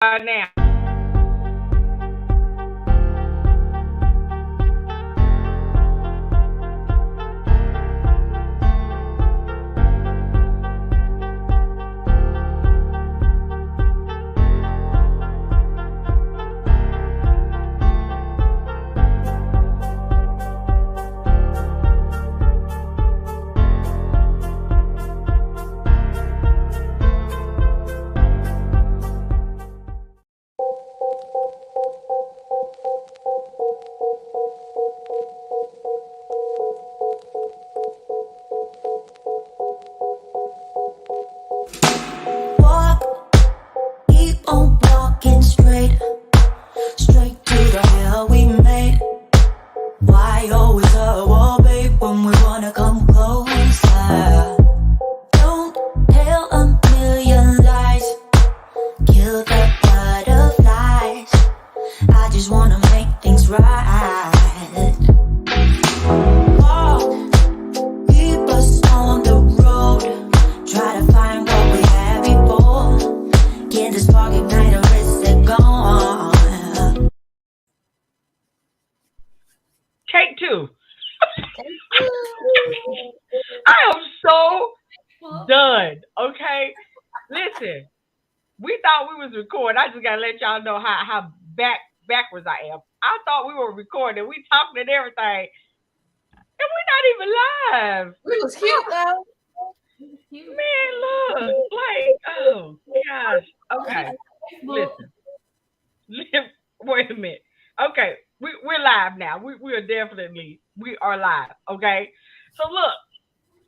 now. Walk, keep on walking straight to the hell we made. Why always a wall, babe, when we wanna come closer? Don't tell a million lies, kill the butterflies. I just wanna make things right. Walk, keep us on the road. Try to find what we had before. Get the spark ignite or is it gone? Take two. I am so done. Okay, listen. We thought we was recording. I just gotta let y'all know how backwards I am. I thought we were recording. We talking and everything, and we're not even live. It was cute though. Man, look, like, oh gosh. Okay, listen. Wait a minute. Okay, we're live now. We are definitely live. Okay, so look,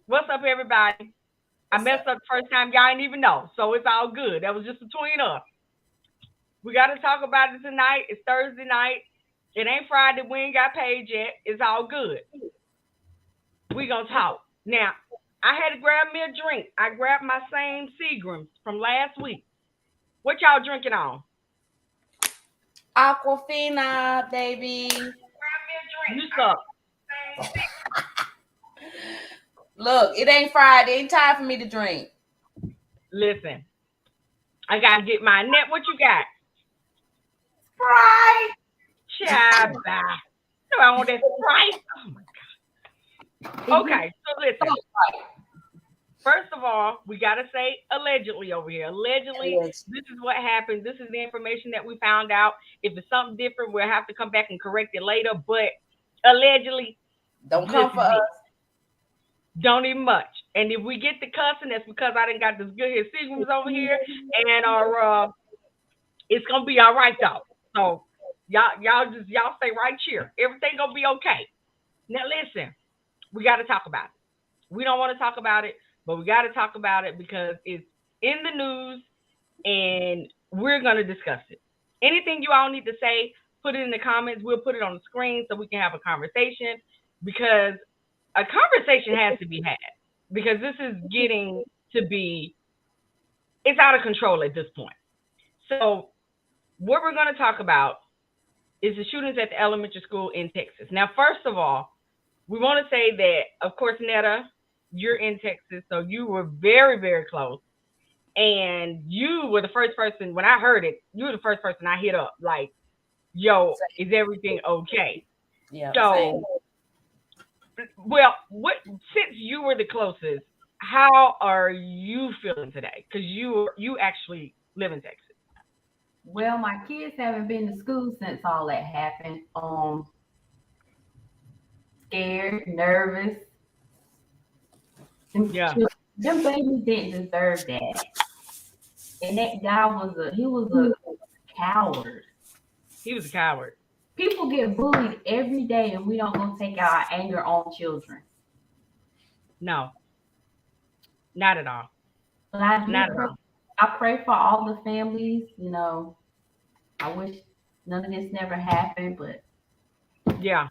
what's up, everybody? I messed up the first time. Y'all didn't even know, so it's all good. That was just between us. We got to talk about it tonight. It's Thursday night. It ain't Friday. We ain't got paid yet. It's all good. We gonna talk now. I had to grab me a drink. I grabbed my same Seagrams from last week. What y'all drinking on? Aquafina, baby. You suck. Look, it ain't Friday. Ain't time for me to drink. Listen, I gotta get my net. What you got? Sprite. Child, no, I want that Sprite. Oh my god. Okay, so listen. First of all, we gotta say allegedly over here. Allegedly, this is what happened. This is the information that we found out. If it's something different, we'll have to come back and correct it later. But allegedly, don't come for us. Don't even much. And if we get the cussing, that's because I didn't got this good here Seagrams over here, and our it's gonna be all right though. So y'all stay right here. Everything gonna be okay. Now listen, we got to talk about it. We don't want to talk about it, but we got to talk about it because it's in the news, and we're gonna discuss it. Anything you all need to say, put it in the comments. We'll put it on the screen so we can have a conversation, because a conversation has to be had, because this is getting to be, it's out of control at this point. So what we're going to talk about is the shootings at the elementary school in Texas. Now, first of all, we want to say that, of course, Netta, you're in Texas, so you were very, very close. And you were the first person, when I heard it, you were the first person I hit up, like, yo, is everything okay? Yeah. So, same. Well, since you were the closest, how are you feeling today? Because you actually live in Texas. Well, my kids haven't been to school since all that happened. Scared, nervous. Yeah. Them babies didn't deserve that. And that guy was a coward. He was a coward. People get bullied every day, and we don't go take out our anger on children. No, not at all. But I pray for all the families. You know, I wish none of this never happened, but yeah.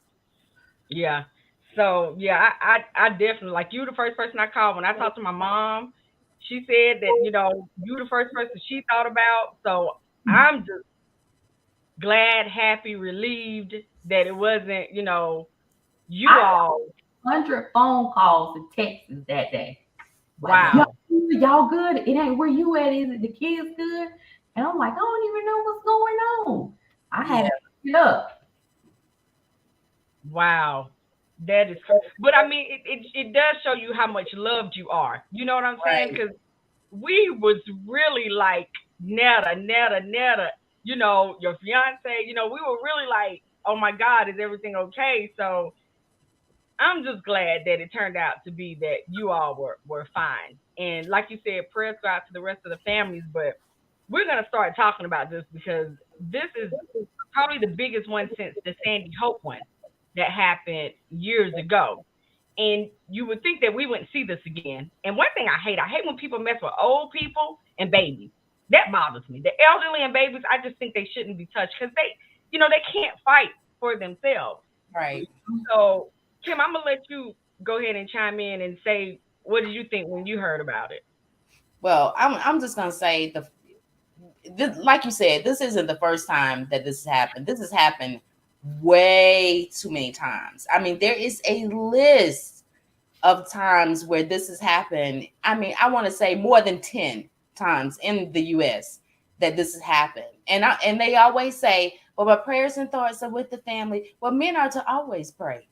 So yeah, I definitely, like, you the first person I called when I talked to my mom. She said that, you the first person she thought about. So I'm just glad, happy, relieved that it wasn't, you all. 100 phone calls to Texas that day. Wow. Y'all good? It ain't where you at, is it? The kids good? And I'm like, I don't even know what's going on. I had to pick it up. Wow. That is, but I mean, it does show you how much loved you are. You know what I'm saying? Right. Because we was really like Netta, you know, your fiance, you know, we were really like, oh my God, is everything okay? So I'm just glad that it turned out to be that you all were fine. And like you said, prayers go out to the rest of the families, but we're gonna start talking about this because this is probably the biggest one since the Sandy Hope one that happened years ago. And you would think that we wouldn't see this again. And one thing I hate when people mess with old people and babies. That bothers me. The elderly and babies, I just think they shouldn't be touched because they, you know, they can't fight for themselves. Right. So, Kim, I'm gonna let you go ahead and chime in and say what did you think when you heard about it? Well, I'm just gonna say like you said, this isn't the first time that this has happened. This has happened way too many times. I mean, there is a list of times where this has happened. I mean, I want to say more than 10 times in the US that this has happened. And they always say, well, my prayers and thoughts are with the family. Well, men are to always pray.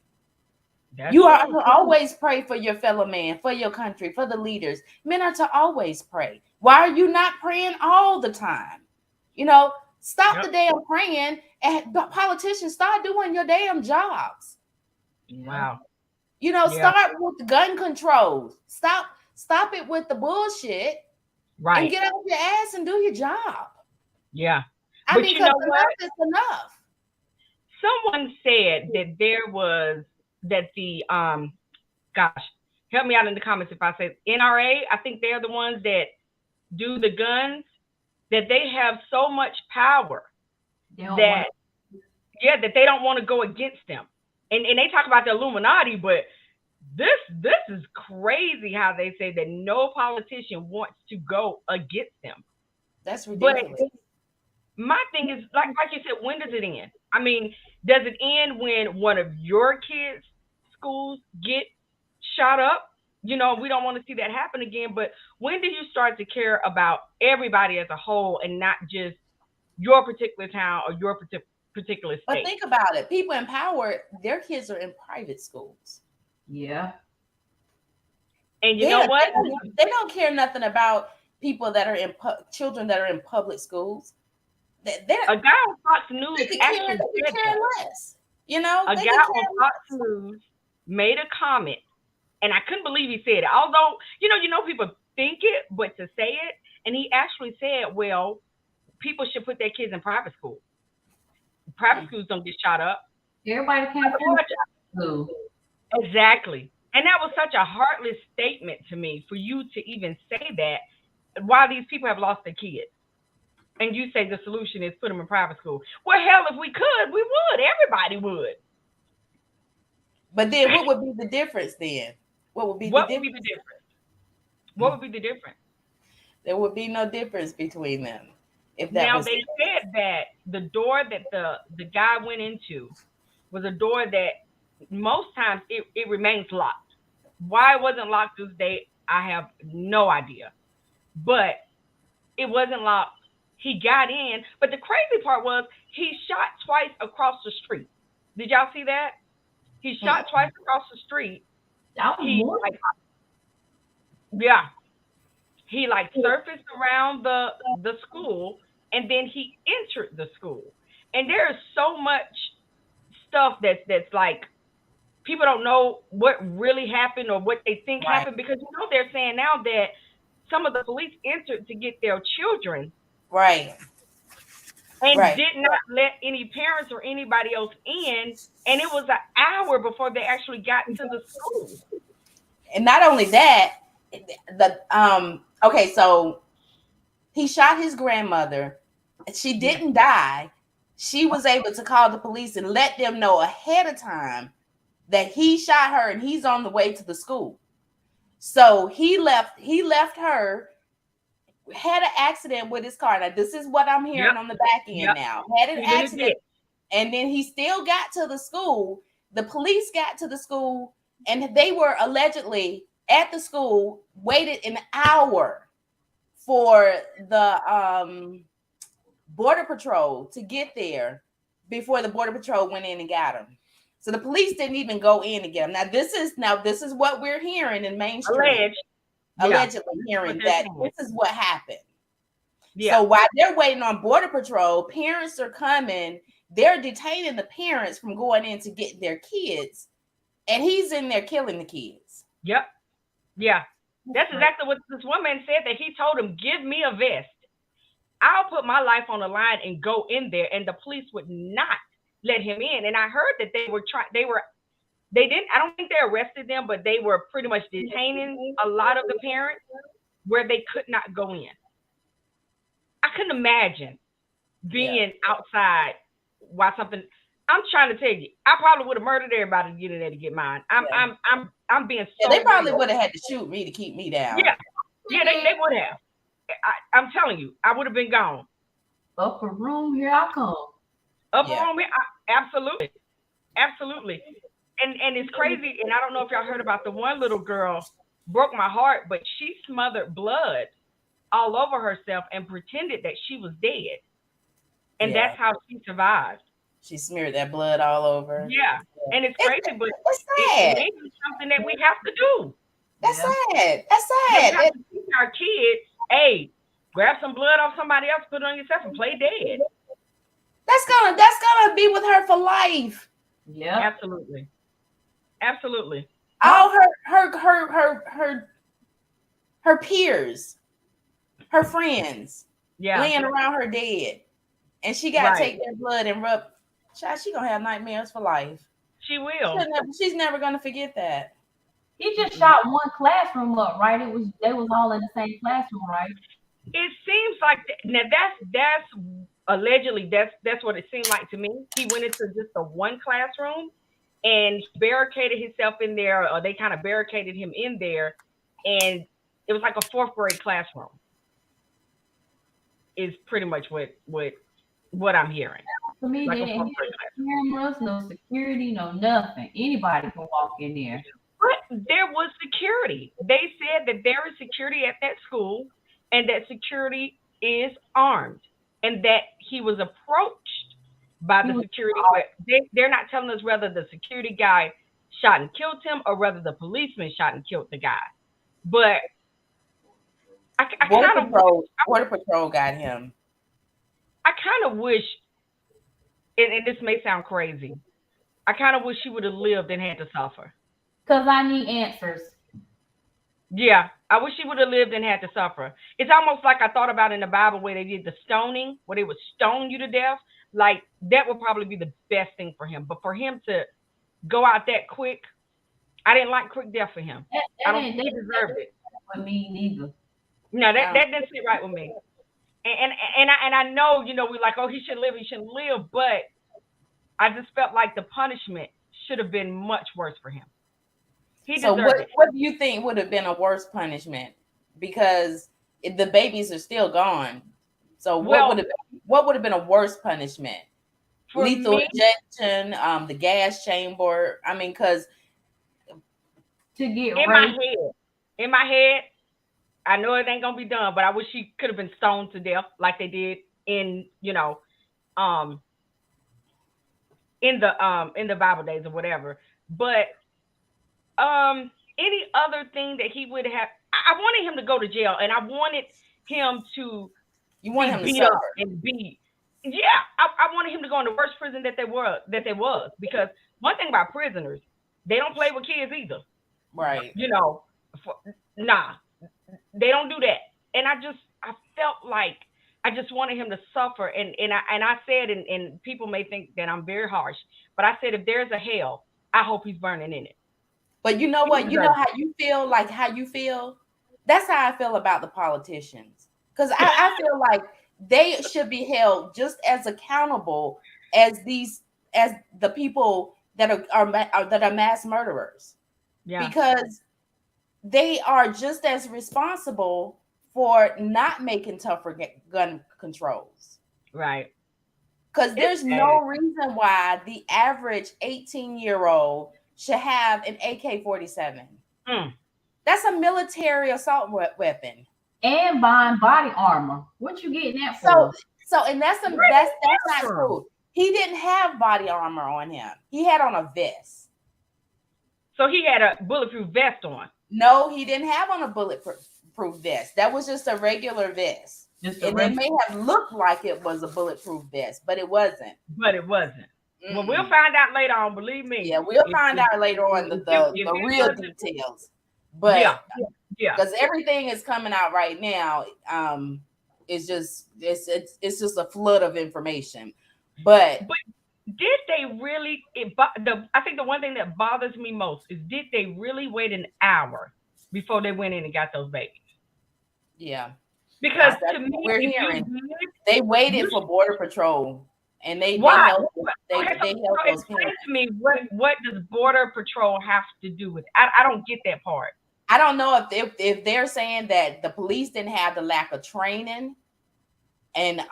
That's You are true. to always pray for your fellow man, for your country, for the leaders. Men are to always pray. Why are you not praying all the time? You know, stop Yep. the damn praying, and politicians, start doing your damn jobs. Wow. You know, Yeah. start with the gun controls. Stop it with the bullshit and Right. get out your ass and do your job. Yeah. I But mean, you know because what? enough is enough. Someone said that there was that the gosh, help me out in the comments if I say NRA, I think they're the ones that do the guns, that they have so much power They don't that want that they don't want to go against them. And they talk about the Illuminati, but this is crazy how they say that no politician wants to go against them. That's But ridiculous. my thing is like you said, when does it end? I mean, does it end when one of your kids' schools get shot up? You know, we don't want to see that happen again. But when do you start to care about everybody as a whole and not just your particular town or your particular But state? think about it. People in power, their kids are in private schools. Yeah. And you know what? They don't care nothing about people that are in children that are in public schools. They're A guy on Fox News they could actually said care that. less. You know, A they guy could on care Fox less. News made a comment, and I couldn't believe he said it. Although, you know, people think it, but to say it, and he actually said, well, people should put their kids in private school. Private schools don't get shot up. Everybody can't afford to. Exactly. And that was such a heartless statement to me for you to even say that while these people have lost their kids. And you say the solution is put them in private school. Well, hell, if we could, we would. Everybody would. But then what would be the difference then? What would be the difference? What would be the difference? There would be no difference between them. If that Now was they said that the door that the guy went into was a door that most times it remains locked. Why it wasn't locked this day, I have no idea. But it wasn't locked. He got in, but the crazy part was he shot twice across the street. Did y'all see that? He shot twice across the street. He like, yeah. He like surfaced around the school and then he entered the school. And there is so much stuff that's like people don't know what really happened or what they think happened because you know they're saying now that some of the police entered to get their children. Right. And did not let any parents or anybody else in. And it was an hour before they actually got into the school. And not only that, okay, so he shot his grandmother. She didn't die. She was able to call the police and let them know ahead of time that he shot her and he's on the way to the school. So he left her, had an accident with his car. Now, this is what I'm hearing on the back end now. Had an accident, and then he still got to the school. The police got to the school, and they were allegedly at the school, waited an hour for the Border Patrol to get there before the Border Patrol went in and got him. So the police didn't even go in to get him. Now this is what we're hearing in mainstream. Allegedly hearing that this is what happened. Yeah. So while they're waiting on Border Patrol, parents are coming. They're detaining the parents from going in to get their kids, and he's in there killing the kids. Yep. Yeah. That's exactly what this woman said, that he told him, give me a vest. I'll put my life on the line and go in there. And the police would not let him in. And I heard that they didn't, I don't think they arrested them, but they were pretty much detaining a lot of the parents where they could not go in. I couldn't imagine being outside while something, I'm trying to tell you, I probably would have murdered everybody to get in there to get mine. I'm being so they probably would have had to shoot me to keep me down. Yeah, they would have. I'm telling you, I would have been gone. Upper room, here I come. Upper room, absolutely. And it's crazy. And I don't know if y'all heard about the one little girl, broke my heart, but she smothered blood all over herself and pretended that she was dead. And that's how she survived. She smeared that blood all over. Yeah. And it's crazy, but it's something that we have to do. That's sad. That's sad. We have to teach our kids, hey, grab some blood off somebody else, put it on yourself, and play dead. That's gonna be with her for life. Yeah. Absolutely. All her peers, her friends, laying around her dead. And she got to take their blood and rub. She gonna have nightmares for life. She will. She's never gonna forget that. He just shot one classroom up, right? They was all in the same classroom, right? It seems like now that's allegedly that's what it seemed like to me. He went into just the one classroom and barricaded himself in there, or they kind of barricaded him in there, and it was like a 4th grade classroom. Is pretty much what I'm hearing. To me, like they didn't have cameras, no security, no nothing. Anybody can walk in there. But there was security. They said that there is security at that school and that security is armed and that he was approached by the security. They're not telling us whether the security guy shot and killed him or whether the policeman shot and killed the guy. But Border Patrol got him. I kind of wish, and this may sound crazy, I kind of wish she would have lived and had to suffer. Because I need answers. Yeah, I wish she would have lived and had to suffer. It's almost like I thought about in the Bible where they did the stoning, where they would stone you to death. Like, that would probably be the best thing for him. But for him to go out that quick, I didn't like quick death for him. I don't think he deserved it. For me neither. No, that didn't sit right with me. And I know, we're like, oh, he shouldn't live, but I just felt like the punishment should have been much worse for him. So what do you think would have been a worse punishment? Because the babies are still gone. So what would have been a worse punishment? Lethal injection, the gas chamber. I mean, because to get in my head, I know it ain't gonna be done, but I wish she could have been stoned to death like they did in the Bible days or whatever. But any other thing that he would have, I wanted him to go to jail, and I wanted him to. You want him to beat suffer up and be. Yeah, I wanted him to go in the worst prison that there was, because one thing about prisoners, they don't play with kids either. Right. Nah. They don't do that. And I felt like I just wanted him to suffer. And I said, and people may think that I'm very harsh, but I said, if there's a hell, I hope he's burning in it. But you know what? You know how you feel, like how you feel? That's how I feel about the politicians. Because I feel like they should be held just as accountable as the people that are mass murderers. Yeah. Because they are just as responsible for not making tougher gun controls. Right. Because there's no reason why the average 18-year-old should have an AK-47. That's a military assault weapon. And buying body armor. What you getting that for? So, and that's not true. He didn't have body armor on him. He had on a vest. So he had a bulletproof vest on. No, he didn't have on a bulletproof vest. That was just a regular vest. It may have looked like it was a bulletproof vest, but it wasn't. Mm-hmm. Well, we'll find out later on. Believe me. Yeah, we'll find out later on the real details. But yeah, because everything is coming out right now. It's just a flood of information. But did they really? I think the one thing that bothers me most is, did they really wait an hour before they went in and got those babies? Yeah, because to me, we're hearing they waited for Border Patrol, and they helped those parents. Explain to me what does Border Patrol have to do with it? I don't get that part. I don't know if they're saying that the police didn't have the lack of training, I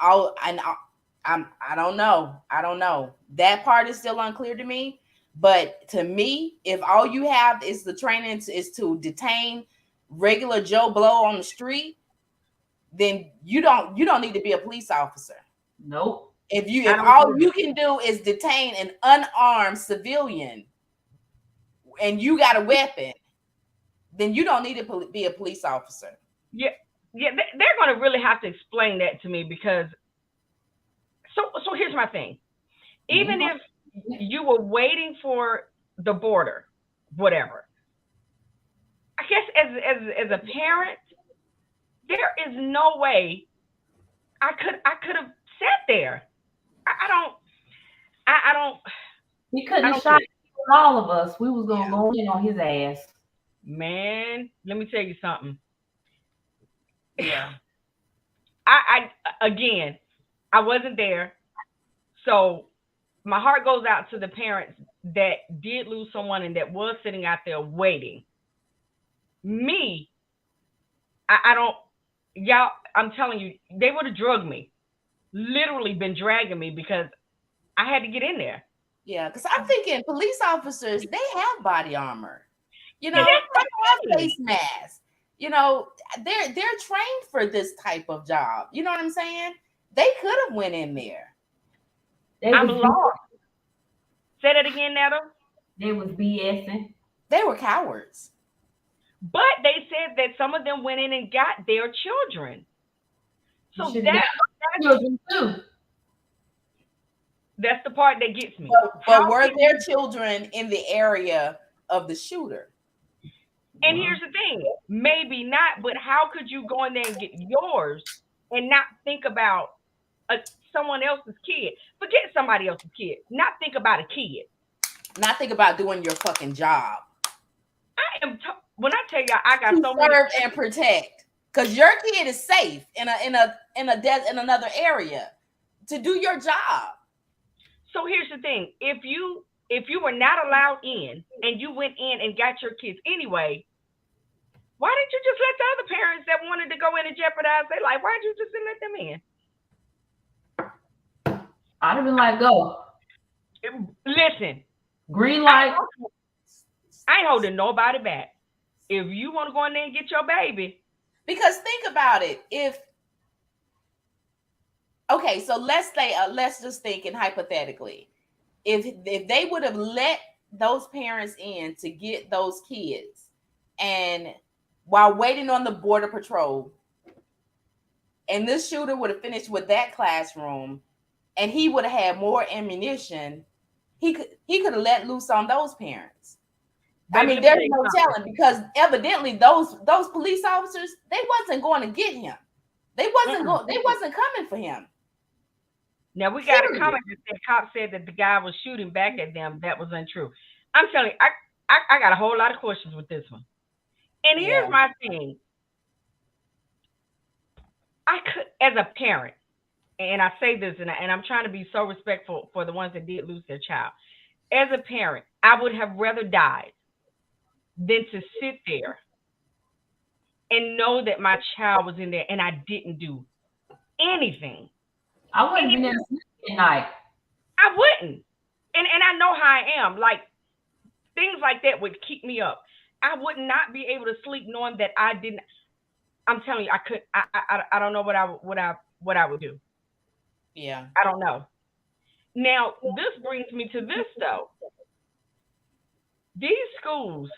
don't know. I don't know. That part is still unclear to me. But to me, if all you have is the training is to detain regular Joe Blow on the street, then you don't need to be a police officer. Nope. If all you can do is detain an unarmed civilian and you got a weapon, then you don't need to be a police officer. Yeah, they're going to really have to explain that to me, because so here's my thing. Even if you were waiting for the border, whatever, I guess as a parent, there is no way I could have sat there. I don't. He couldn't have shot all of us. We was gonna go in on his ass. Man, let me tell you something. Yeah. I wasn't there. So my heart goes out to the parents that did lose someone and that was sitting out there waiting. Me, I don't, y'all, I'm telling you, they would have drugged me, literally been dragging me, because I had to get in there. Yeah, because I'm thinking police officers, they have body armor. You know, they have face masks. You know, they're trained for this type of job. You know what I'm saying? They could have went in there. I'm lost. Say that again, Nettle. They was BSing. They were cowards. But they said that some of them went in and got their children. So that's the part that gets me. But were their children in the area of the shooter? And here's the thing, maybe not, but how could you go in there and get yours and not think about someone else's kid? Forget somebody else's kid. Not think about a kid. Not think about doing your fucking job. When I tell y'all, I got so many serve and protect, because your kid is safe in another area to do your job. So here's the thing: if you were not allowed in and you went in and got your kids anyway, why didn't you just let the other parents that wanted to go in and jeopardize their life? Why did you just let them in? I'd have been like, go. Listen, green light. I ain't holding nobody back. If you want to go in there and get your baby, because think about it. So let's just think and hypothetically, if they would have let those parents in to get those kids, and while waiting on the Border Patrol, and this shooter would have finished with that classroom, and he would have had more ammunition, he could have let loose on those parents. I mean, there's no telling, because evidently those police officers, they wasn't going to get him. They wasn't coming for him. Now we got a comment that said cop said that the guy was shooting back at them. That was untrue. I'm telling you, I got a whole lot of questions with this one. And here's my thing. I could, as a parent, and I say this, and I'm trying to be so respectful for the ones that did lose their child. As a parent, I would have rather died than to sit there and know that my child was in there and I didn't do anything. I wouldn't be there at night. I wouldn't. And I know how I am. Like, things like that would keep me up. I would not be able to sleep knowing that I didn't. I'm telling you, I don't know what I would do. Yeah. I don't know. Now, this brings me to this though. These schools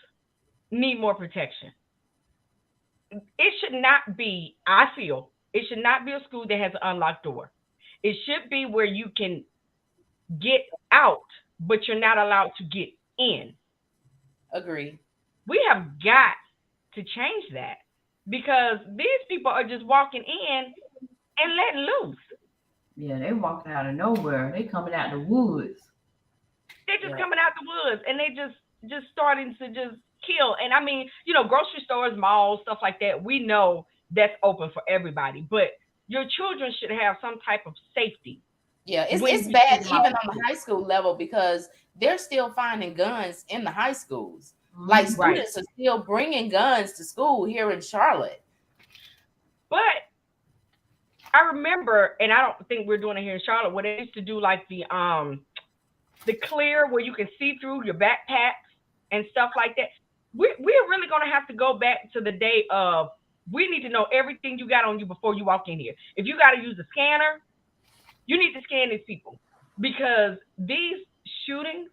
need more protection. It should not be, I feel, it should not be a school that has an unlocked door. It should be where you can get out, but you're not allowed to get in. Agree. We have got to change that because these people are just walking in and letting loose. Yeah, they walking out of nowhere. They coming out the woods. They're just Yeah. coming out the woods and they just starting to just kill. And I mean, grocery stores, malls, stuff like that. We know that's open for everybody, but your children should have some type of safety Yeah, when it's you bad send them even out. on the high school level because they're still finding guns in the high schools. Like Mhm. Right. students are still bringing guns to school here in Charlotte. But I remember, and I don't think we're doing it here in Charlotte, where they used to do like the clear where you can see through your backpacks and stuff like that. We're really gonna have to go back to the day of we need to know everything you got on you before you walk in here. If you got to use a scanner, you need to scan these people because these shootings,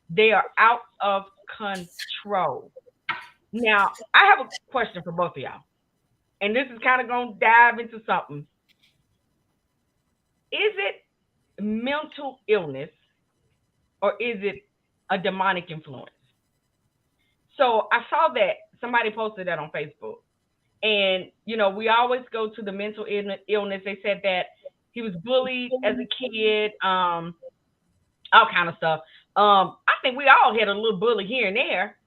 they are out of control. Now, I have a question for both of y'all, and this is kind of gonna dive into something. Is it mental illness or is it a demonic influence? So I saw that somebody posted that on Facebook. And, we always go to the mental illness. They said that he was bullied as a kid, all kind of stuff. I think we all had a little bully here and there.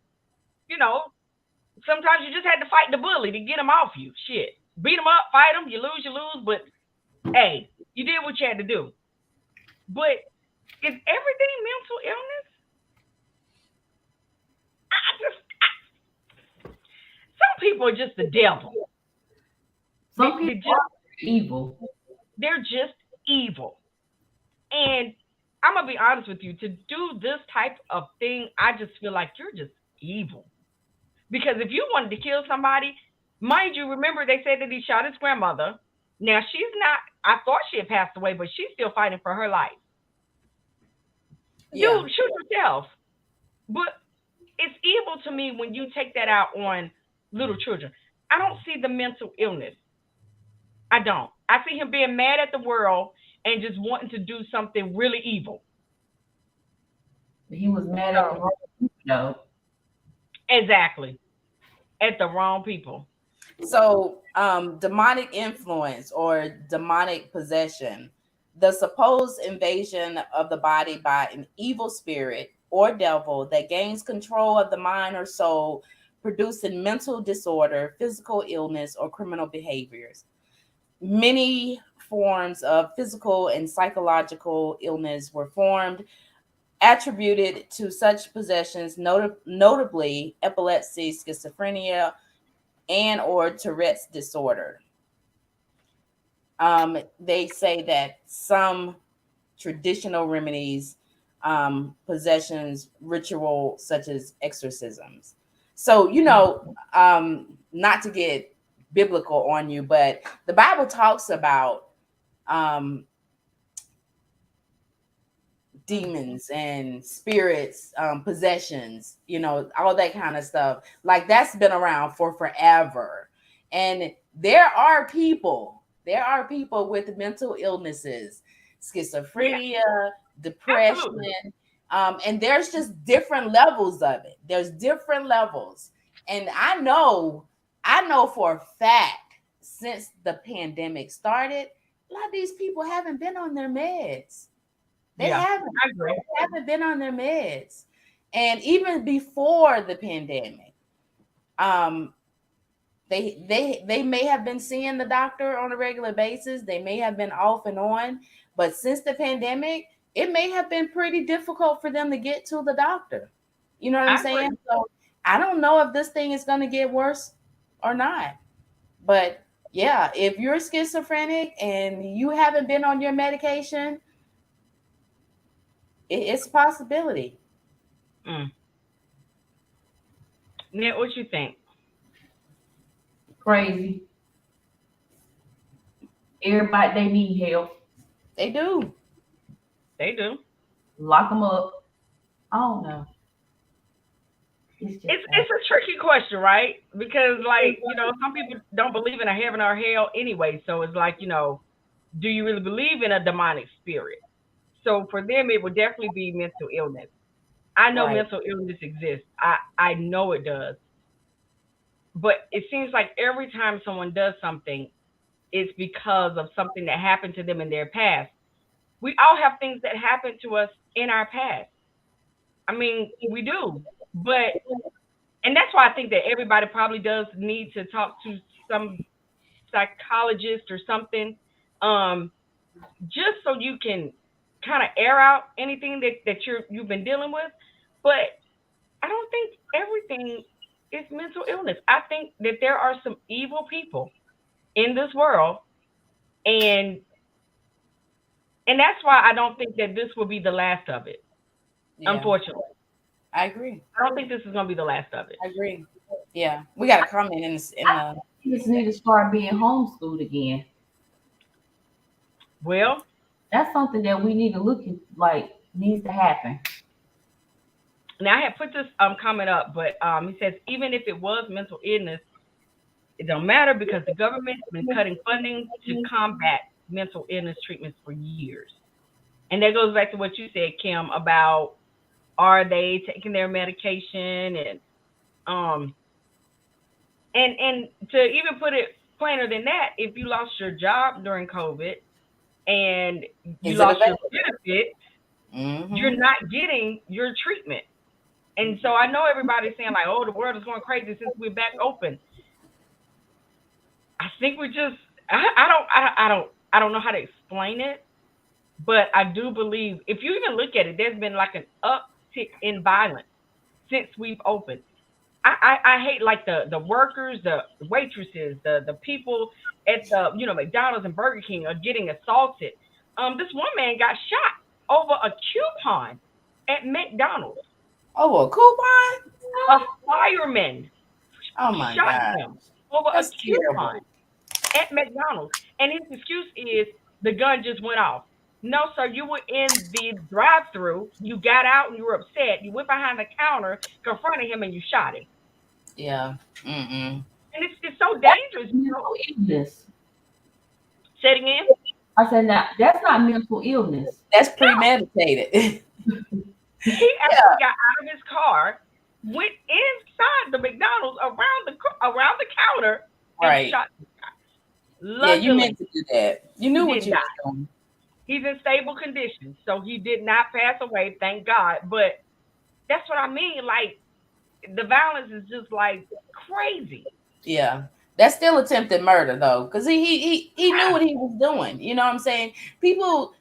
You know, sometimes you just had to fight the bully to get him off you. Shit. Beat him up, fight him, you lose. But hey, you did what you had to do. But is everything mental illness? Some people are just the devil. Some They people are evil. They're just evil. And I'm gonna be honest with you, to do this type of thing, I just feel like you're just evil. Because if you wanted to kill somebody, mind you, remember they said that he shot his grandmother. Now she's not. I thought she had passed away, but she's still fighting for her life. Yeah. Dude, shoot yourself. But it's evil to me when you take that out on little children. I don't see the mental illness. I don't. I see him being mad at the world and just wanting to do something really evil. He was mad at the wrong people, though. Exactly. At the wrong people. So, demonic influence or demonic possession, the supposed invasion of the body by an evil spirit or devil that gains control of the mind or soul, producing mental disorder, physical illness, or criminal behaviors. Many forms of physical and psychological illness were formed attributed to such possessions, notably epilepsy, schizophrenia, and or Tourette's disorder. They say that some traditional remedies, possessions, ritual such as exorcisms. So, not to get biblical on you, but the Bible talks about demons and spirits, possessions, all that kind of stuff. Like that's been around for forever. And there are people with mental illnesses, schizophrenia, depression. Absolutely. And there's just different levels of it. There's different levels. And I know for a fact since the pandemic started, a lot of these people haven't been on their meds. They haven't been on their meds. And even before the pandemic, they may have been seeing the doctor on a regular basis. They may have been off and on, but since the pandemic, it may have been pretty difficult for them to get to the doctor. You know what I'm saying? Agree. So I don't know if this thing is going to get worse or not. But yeah, if you're schizophrenic and you haven't been on your medication, it's a possibility. Nick, what you think? Crazy. Everybody, they need help. They do. They do. Lock them up. I don't know. It's just It's a tricky question, right? Because like, you know, some people don't believe in a heaven or hell anyway. So it's like, you know, do you really believe in a demonic spirit? So for them, it would definitely be mental illness. I know Right. mental illness exists. I know it does. But it seems like every time someone does something, it's because of something that happened to them in their past. We all have things that happen to us in our past. I mean, we do. But and that's why I think that everybody probably does need to talk to some psychologist or something, um, just so you can kind of air out anything that you've been dealing with. But I don't think everything is mental illness. I think that there are some evil people in this world, and that's why I don't think that this will be the last of it. Yeah, Unfortunately, I agree. I don't think this is going to be the last of it. I agree. Yeah, we got a comment in the. kids need to start being homeschooled again. Well, That's something that we need to look at, like needs to happen. now I had put this comment up, but he says even if it was mental illness, it don't matter because the government's been cutting funding to combat mental illness treatments for years. And that goes back to what you said, Kim, about are they taking their medication and to even put it plainer than that, if you lost your job during COVID and you Is it lost your available? benefits, Mhm. you're not getting your treatment. And so I know everybody's saying like, "Oh, the world is going crazy since we're back open." I think we're just I don't know how to explain it, but I do believe if you even look at it, there's been like an uptick in violence since we've opened. I hate like the workers, the waitresses, the people at the McDonald's and Burger King are getting assaulted. This one man got shot over a coupon at McDonald's. Oh, a coupon? A fireman Oh my shot God. him over That's a coupon terrible. at McDonald's. And his excuse is the gun just went off. No, sir, you were in the drive-through. You got out and you were upset. You went behind the counter, confronted him, and you shot him. Yeah. And it's so dangerous. Mental illness. Say it again. I said, now that's not mental illness. That's premeditated. He actually got out of his car, went inside the McDonald's around the counter, and Right. shot the guy. Yeah, you Luckily, meant to do that. You knew He what did you not. were doing. he's in stable condition, so he did not pass away, thank God. But that's what I mean. Like the violence is just like crazy. Yeah. That's still attempted murder though, because he knew what he was doing. You know what I'm saying? People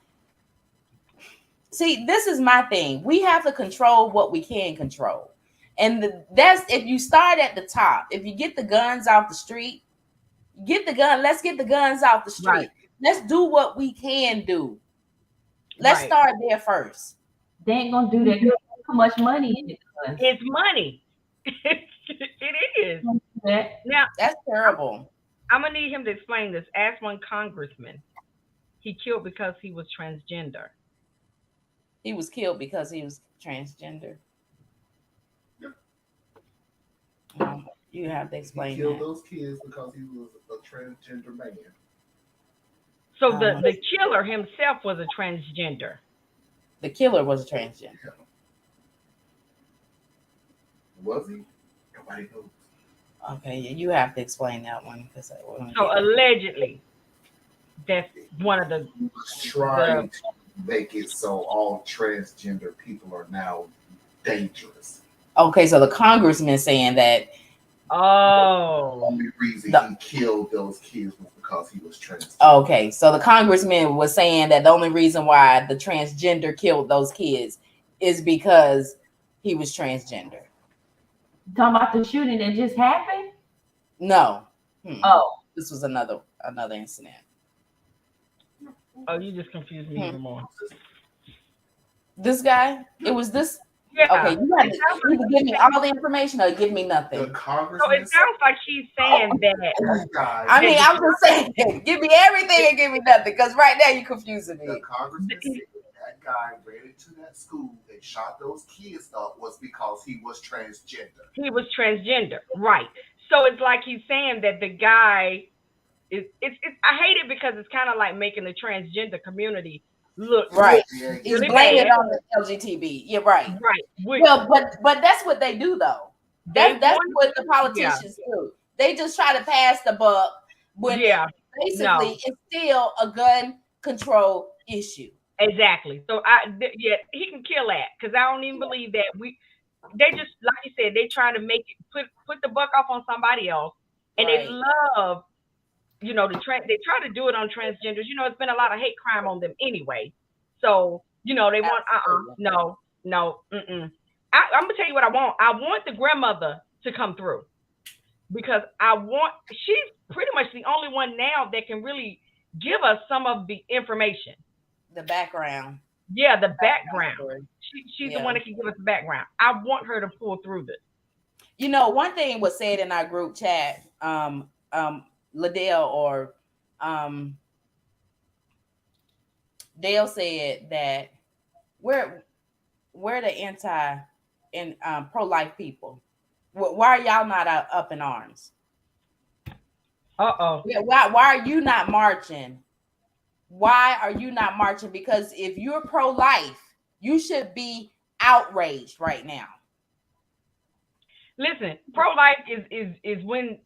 see, this is my thing. We have to control what we can control. And that's if you start at the top, if you get the guns off the street, let's get the guns off the street. Right. Let's do what we can do. Let's Right. start there first. They ain't gonna do that. There's too much money in it. It's money. It is. That Now That's terrible. I'm gonna need him to explain this. Ask one congressman. He killed because he was transgender. He was killed because he was transgender. You have to He explain killed that. those kids because he was a transgender man. So the killer himself was a transgender. The killer was a transgender. Was he? Nobody knows. Okay, you have to explain that one because So allegedly, that's one of the Trying to make it so all transgender people are now dangerous. okay, so the congressman saying that The oh only reason The- he killed those kids was because he was transgender. okay, so the congressman was saying that the only reason why the transgender killed those kids is because he was transgender. talking about the shooting that just happened. No, Oh, this was another incident. you just confused me even more. This guy, it was this. Yeah. Okay, you have It to sounds either give me all the information or give me The nothing. So it congressman sounds like she's saying that. that guy, I mean, I'm just saying, give me everything and give me nothing, because right now you're confusing the me. congressman said that guy ran into that school and shot those kids up was because he was transgender. He was transgender, right? So it's like he's saying that the guy is. It's. I hate it because it's kind of like making the transgender community look Right. Yeah, He's really blaming it bad. on the LGTB. You're right. Right. Which Well, but that's what they do though. they That's want. what the politicians do. They just try to pass the buck when Yeah. basically No. it's still a gun control issue. Exactly. So yeah, he can kill that because I don't even believe that they just like you said, they trying to make it put the buck off on somebody else, and they Right. love, they try to do it on transgenders. It's been a lot of hate crime on them anyway. So they want Absolutely. no. I'm gonna tell you what I want. I want the grandmother to come through because she's pretty much the only one now that can really give us some of the information. The background. Yeah, the background. story. She's Yeah. the one that can give us the background. I want her to pull through this. One thing was said in our group chat, Liddell or Dale said that we're the anti and pro-life people. Why are y'all not up in arms? Yeah, why are you not marching? Why are you not marching? Because if you're pro-life, you should be outraged right now. Listen, pro-life is when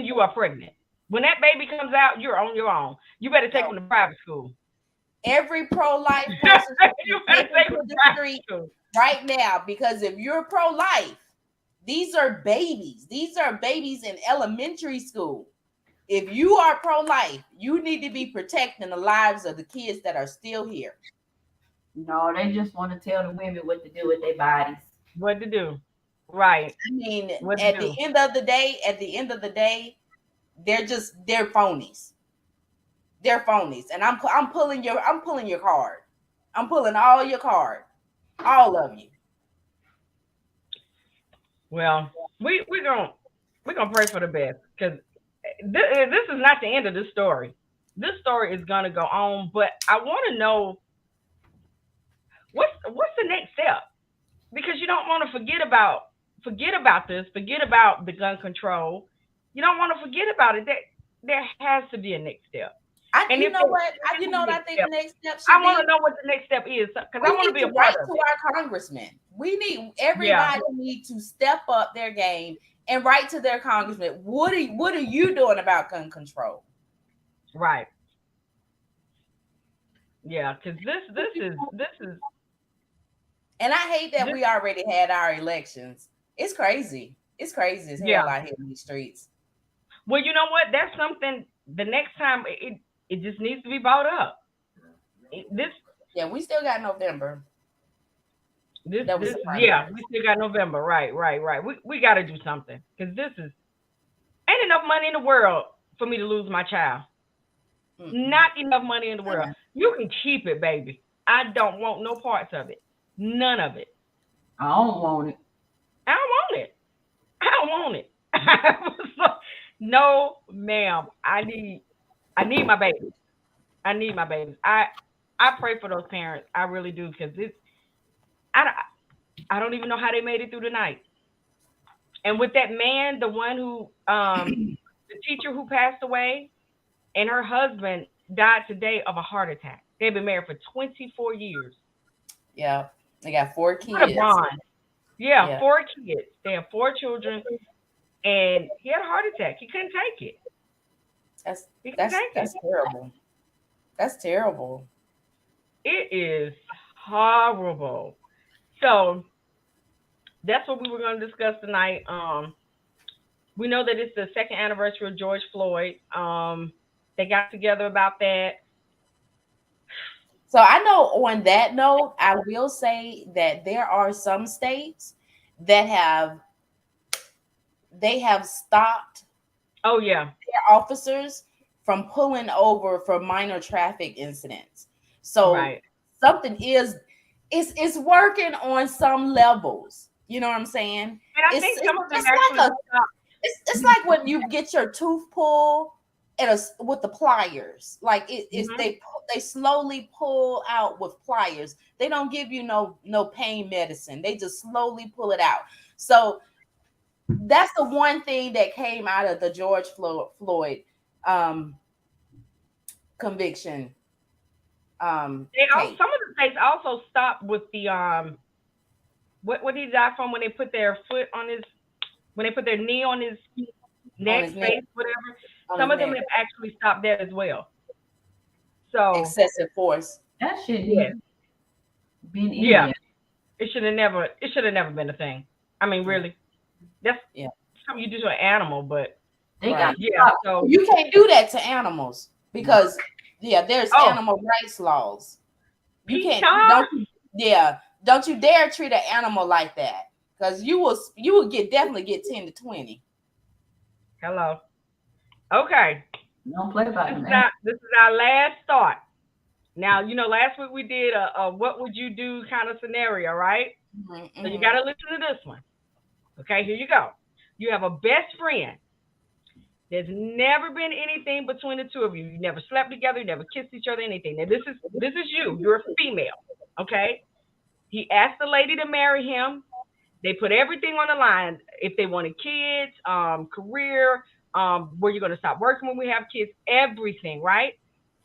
you are pregnant. When that baby comes out, you're on your own. You better take them to private school. Every pro-life person You should better be take taken them to to the private street school. right now, because if you're pro-life, these are babies. These are babies in elementary school. If you are pro-life, you need to be protecting the lives of the kids that are still here. No, they just want to tell the women what to do with their bodies. What to do? Right. I mean, What to at do? the end of the day, they're phonies. They're phonies, and I'm pulling your card. I'm pulling all your card, all of you. Well, we're gonna pray for the best because this is not the end of this story. This story is gonna go on, but I want to know what's the next step, because you don't want to forget about this, forget about the gun control. You don't want to forget about it. There has to be a next step. I think the next step should I want be. to know what the next step is because I We want to need be a to part write of to it. our congressman. Everybody need to step up their game and write to their congressman. What are you doing about gun control? Right. Yeah, because this is And I hate that we already had our elections. It's crazy. It's crazy as hell out here in these streets. Well, you know what? That's something. The next time it just needs to be brought up. We still got November. We still got November. Right. We got to do something because ain't enough money in the world for me to lose my child. Mm-hmm. Not enough money in the world. You can keep it, baby. I don't want no parts of it. None of it. I don't want it. I don't want it. No, ma'am. I need my baby. I need my babies. I pray for those parents. I really do, because I don't even know how they made it through the night. And with that man, the one who the teacher who passed away, and her husband died today of a heart attack. They've been married for 24 years. Yeah, they got 4 kids. What a bond. Yeah, 4 kids. They have 4 children, and he had a heart attack. He couldn't take it. That's terrible. That's terrible. It is horrible. So that's what we were going to discuss tonight. We know that it's the 2nd anniversary of George Floyd. They got together about that. So I know on that note, I will say that there are some states that have stopped their officers from pulling over for minor traffic incidents. So something is it's working on some levels. You know what I'm saying? And I It's, think some of them it's actually like stop. it's like when you get your tooth pulled with the pliers. Like it's they slowly pull out with pliers. They don't give you no pain medicine. They just slowly pull it out. So that's the one thing that came out of the George Floyd conviction. Some of the states also stopped with the what did he die from when they put their foot on his, when they put their knee on his neck, face, whatever. Some of them have actually stopped that as well. So excessive force. That shouldn't been in yeah. there. It should have never been a thing. I mean, really. That's something you do to an animal, but They Right. got so You can't do that to animals because there's animal rights laws. You can't don't you dare treat an animal like that, because you will definitely get 10 to 20. Hello. Okay. don't play about it, man. This is our last thought. Now, last week we did a what would you do kind of scenario, right? Mm-hmm. So you got to listen to this one. Okay, here you go. You have a best friend. There's never been anything between the two of you. You never slept together. You never kissed each other, anything. Now, this is you. You're a female, okay? He asked the lady to marry him. They put everything on the line. If they wanted kids, career, where you're going to stop working when we have kids, everything, right?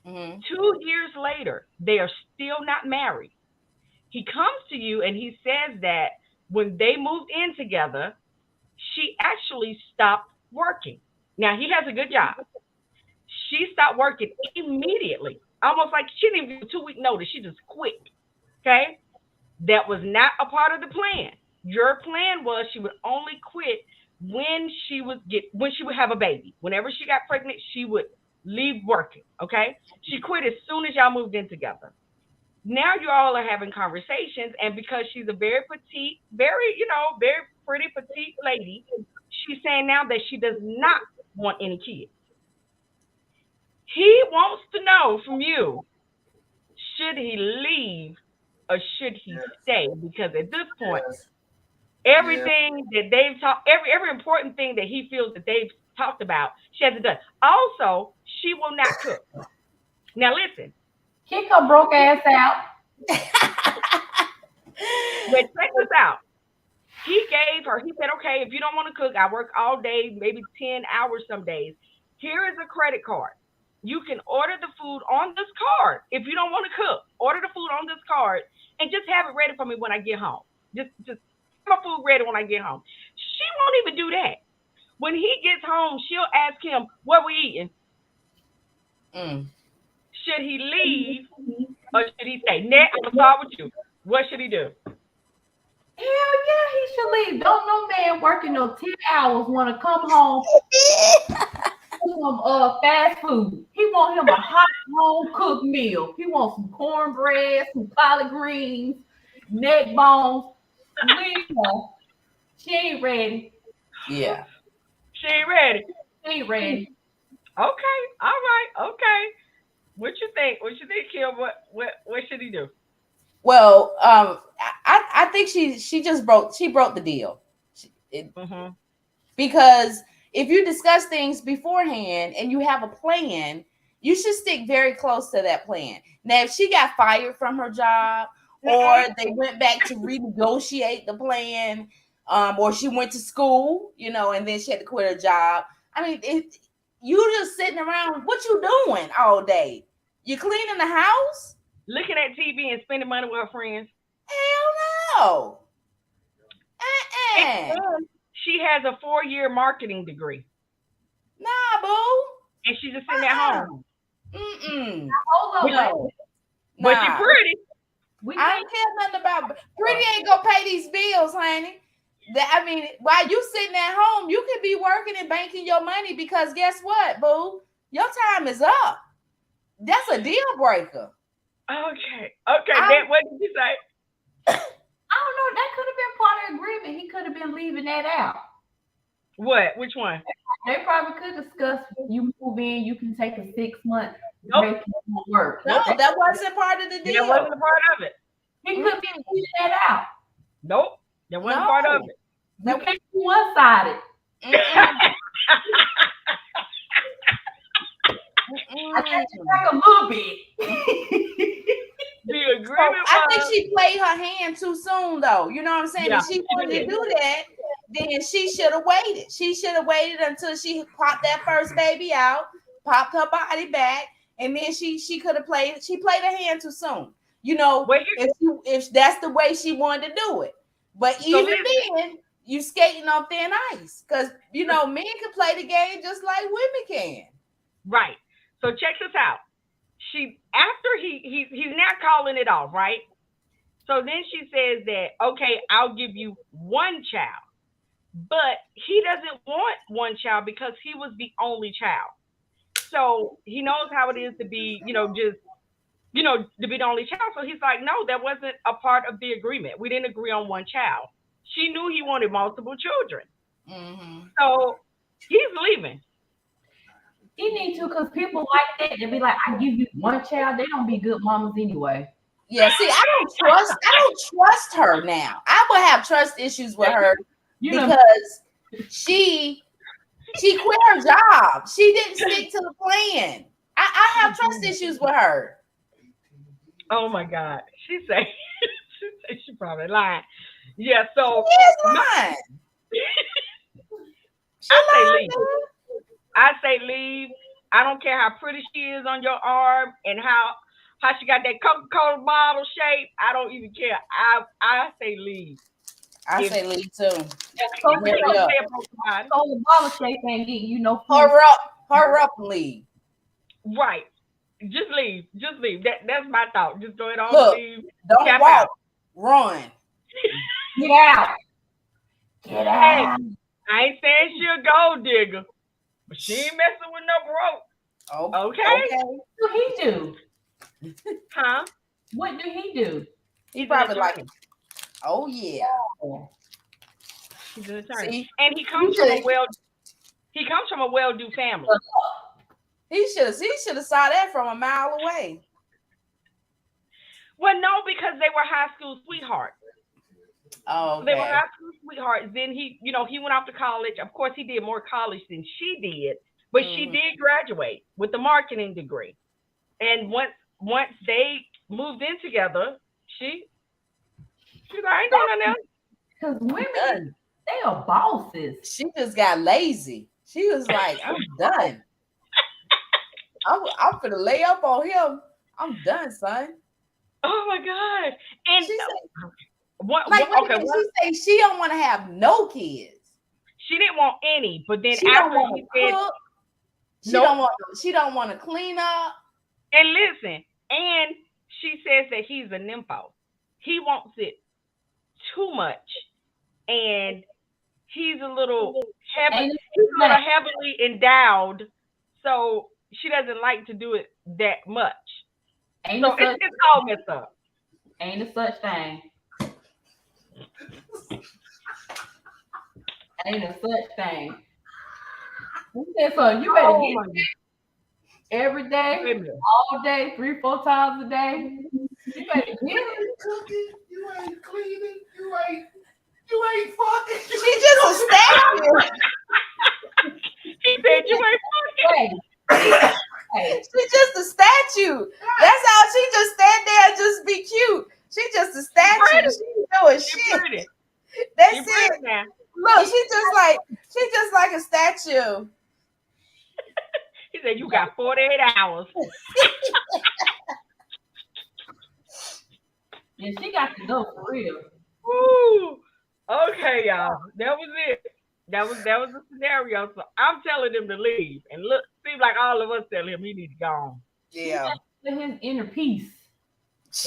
Mm-hmm. 2 years later, they are still not married. He comes to you and he says that when they moved in together, she actually stopped working. Now, he has a good job. She stopped working immediately, almost like she didn't even give a 2-week notice. She just quit, okay? That was not a part of the plan. Your plan was she would only quit when she would have a baby. Whenever she got pregnant, she would leave working, okay? She quit as soon as y'all moved in together. Now you all are having conversations, and because she's a very petite, very pretty petite lady, she's saying now that she does not want any kids. He wants to know from you, should he leave or should he stay? Because at this point, everything that they've talked, every important thing that he feels that they've talked about, she hasn't done. Also, she will not cook. Now listen. Kick her broke ass out. But check this out. He said, okay, if you don't want to cook, I work all day, maybe 10 hours some days. Here is a credit card. You can order the food on this card. If you don't want to cook, order the food on this card and just have it ready for me when I get home. Just have my food ready when I get home. She won't even do that. When he gets home, she'll ask him, what we eating? Should he leave or should he stay? Ned, I'm going to start with you. What should he do? Hell yeah, he should leave. Don't no man working no 10 hours want to come home some fast food. He want him a hot home cooked meal. He wants some cornbread, some collard greens, neck bones. She ain't ready. Yeah. She ain't ready. She ain't ready. Okay. All right. Okay. What you think? Kim? What should he do? Well, I think she broke the deal. Because if you discuss things beforehand and you have a plan, you should stick very close to that plan. Now, if she got fired from her job, or they went back to renegotiate the plan, or she went to school, and then she had to quit her job. I mean, you just sitting around, what you doing all day? You cleaning the house? Looking at TV and spending money with her friends? Hell no. And she has a 4-year marketing degree. Nah, boo. And she's just sitting at home. Hold on. But she's pretty. I don't care nothing about pretty. Ain't gonna pay these bills, honey. While you sitting at home, you could be working and banking your money, because guess what, boo? Your time is up. That's a deal breaker. Okay. Then what did you say? I don't know. That could have been part of the agreement. He could have been leaving that out. What? Which one? They probably could discuss, you move in, you can take a 6 month Nope. break and work. No, that wasn't part of the deal. That wasn't a part of it. He couldn't be pushing that out. Nope. That wasn't No. part of it. You can't be one-sided. I can't back a little bit. The So agreement I think was, she played her hand too soon, though. You know what I'm saying? Yeah, If she wanted she to did. do that, then she should have waited. She should have waited until she popped that first baby out, popped her body back, and then she could have played. She played her hand too soon. You know, Well, here- if that's the way she wanted to do it. But even listen. then, you skating on thin ice because you know men can play the game just like women can. right. So check this out. After he's now calling it off, right? So then she says that, okay, I'll give you one child. But he doesn't want one child because he was the only child. So he knows how it is to be, just, to be the only child. So he's like, no, that wasn't a part of the agreement. We didn't agree on one child. She knew he wanted multiple children. Mm-hmm. So he's leaving. He need to, because people like that, they be like, I give you one child, they don't be good mamas anyway. Yeah, see, I don't trust her now. I would have trust issues with her because she quit her job. She didn't stick to the plan. I have trust issues with her. Oh my God. She say she probably lying. Yeah, so She is lying. I say leave. I don't care how pretty she is on your arm and how she got that Coca-Cola bottle shape. I don't even care. I say leave. I say leave too. Coca-Cola bottle shape ain't getting you no food. Hurry up and leave. Right. Just leave. Just leave. That's my thought. Just go ahead on Look, leave. Don't Tap walk. out. Run. Get out. Get Hey, out. I ain't saying she a gold digger, but she ain't messing with no broke. Oh, Okay? What do he do? Huh? What do he do? He probably like it. Oh yeah. He's an attorney. See? And he comes from a well-to-do family. He should have saw that from a mile away. Well, no, because they were high school sweethearts. Oh, okay. They were high school sweethearts. Then he went off to college. Of course, he did more college than she did, but she did graduate with a marketing degree. And once they moved in together, she's like, I ain't doing nothing else. Because women, they are bosses. She just got lazy. She was like, I'm done. I'm gonna lay up on him. I'm done, son. Oh my God! And She said, she she say she don't want to have no kids. She didn't want any, but then She don't after want he to said, cook. She don't want to clean up. and listen, and she says that he's a nympho. He wants it too much, and he's a little heavily endowed, so she doesn't like to do it that much. So it's all messed up. Ain't a such thing. Ain't a such thing. So you better get it every day, all day, 3-4 times a day. You better get it. Cooking, you ain't cleaning, you ain't fucking. She just a statue. He said you ain't fucking. She just a statue. That's how she just stand there and just be cute. She just a statue. She doing shit. That's it. Now. Look, she just like a statue. He said you got 48 hours. And she got to go for real. Woo. Okay, y'all. That was it. That was the scenario. So I'm telling him to leave. And look, seems like all of us tell him he needs to go on. Yeah. His inner peace.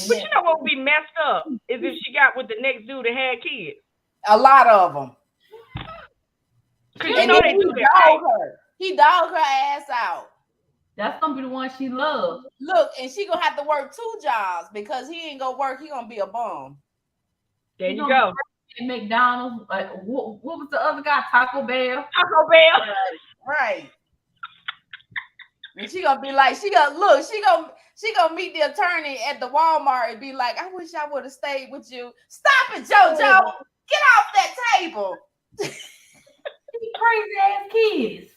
But you know what would be messed up is if she got with the next dude that had kids. A lot of them. Because you know they do that. He dogged her ass out. That's gonna be the one she loves. Look, and she gonna have to work 2 jobs because he ain't gonna work. He gonna be a bum. There you go. McDonald's. What was the other guy? Taco Bell. Taco Bell. Right. And she gonna be like, she gonna She gonna meet the attorney at the Walmart and be like, I wish I would have stayed with you. Stop it, JoJo. Get off that table. Crazy ass kids.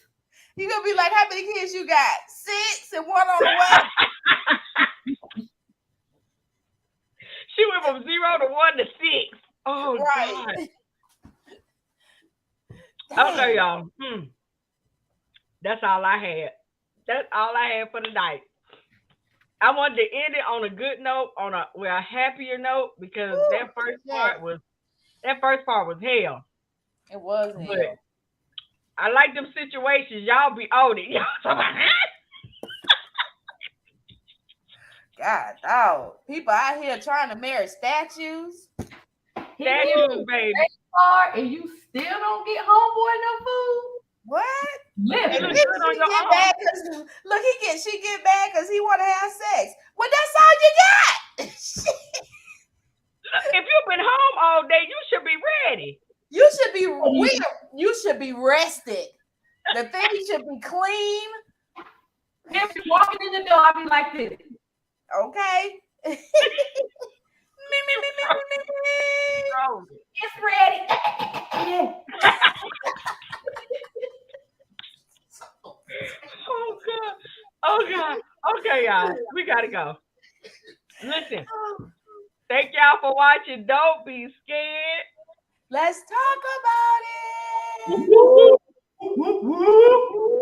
You gonna be like, how many kids you got? 6 and one on the way. She went from 0 to 1 to 6. Oh, Right. God. Okay, y'all. That's all I had. That's all I had for tonight. I wanted to end it on a good note, on a happier note, because that first part was hell. It was But hell. I like them situations. Y'all be on it. God, dog. People out here trying to marry statues. Statues, baby. And you still don't get homeboy no food? What? Listen. Look, She good on your get arm. mad because she get mad because he want to have sex. Well, that's all you got. If you've been home all day, you should be ready. You should be you should be rested. The thing should be clean. If you walking in the door, I'll be like this. Okay. Me. It's ready. Yeah. Oh God. Oh God. Okay, y'all. We gotta go. Listen. Thank y'all for watching. Don't be scared. Let's talk about it. Woo, woo, woo.